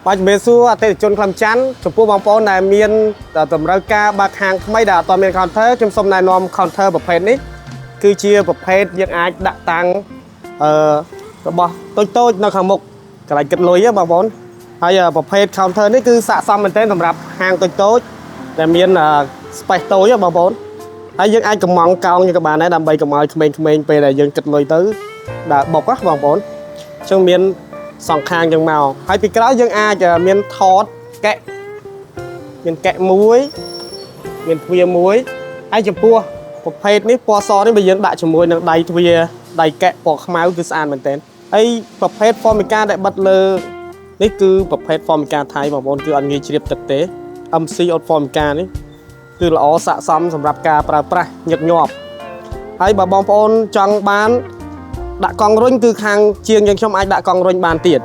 បាច់មេសួរអតិថិជនខ្លឹមច័ន្ទចំពោះបងប្អូនដែលមានតម្រូវការបើកហាងថ្មីដែលអត់មាន counter ខ្ញុំសូមណែនាំ counter ប្រភេទនេះគឺជាប្រភេទយើងអាចដាក់តាំងរបស់តូចៗនៅខាងមុខកន្លែងគិតលុយបងប្អូនហើយប្រភេទ counter នេះគឺស័ក្តិសមមែនទែនសម្រាប់ហាងតូចៗដែលមាន space តូចបងប្អូនហើយយើងអាចកំងកោងក៏បានដែរដើម្បីកុំឲ្យក្មេងៗពេលដែលយើងគិតលុយទៅដើរបុកបងប្អូនអញ្ចឹងមានសងខាងចឹងមកហើយពីក្រោយយើងអាចមានថតកែមានកែមួយមានទ្វារមួយហើយចំពោះប្រភេទនេះពណ៌សនេះបើយើងដាក់ជាមួយនឹងដៃទ្វារដៃកែពណ៌ខ្មៅគឺស្អាតមែនទែនហើយប្រភេទ Formica ដែលបិទលើនេះគឺប្រភេទ Formica ថៃបងប្អូនគឺអត់ងាយជ្រាបទឹកទេ MC of Formica នេះគឺល្អស័ក្តិសមសម្រាប់ការប្រើប្រាស់ញឹកញាប់ហើយបើបងប្អូនចង់បានដាក់កង់រុញគឺខាងជាងយើងខ្ញុំអាចដាក់កង់រុញបានទៀត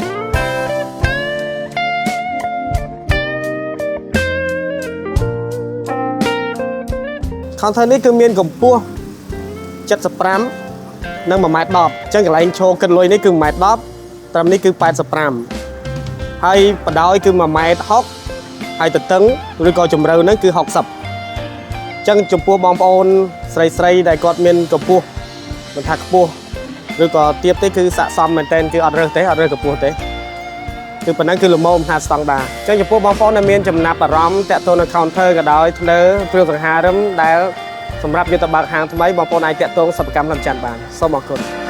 counter នេះគឺមានកម្ពស់75និង1.10 ម៉ែត្រអញ្ចឹងកន្លែងឈរគិតលុយនេះគឺ1.10 ម៉ែត្រត្រឹមនេះគឺ85ហើយបដោយគឺ1.60 ម៉ែត្រហើយទទឹងឬក៏ជម្រៅហ្នឹងគឺ60អញ្ចឹងចំពោះបងប្អូនស្រីដែលគាត់មានកម្ពស់មិនថាខ្ពស់ឬក៏ទាបទេគឺស័ក្តិសមមែនទែនគឺអត់រើសទេអត់រើសកម្ពស់ទេគឺប៉ុណ្ណឹងគឺល្មមថាស្តង់ដារអញ្ចឹងចំពោះបងប្អូនដែលមានចំណាប់អារម្មណ៍តាក់ទងនឹង counter ក៏ដោយធ្នើគ្រឿងសង្ហារិមដែលសម្រាប់យកទៅបើកហាងថ្មីបងប្អូនអាចតាក់ទងសិប្បកម្មលំច័ន្ទបានសូមអរគុណ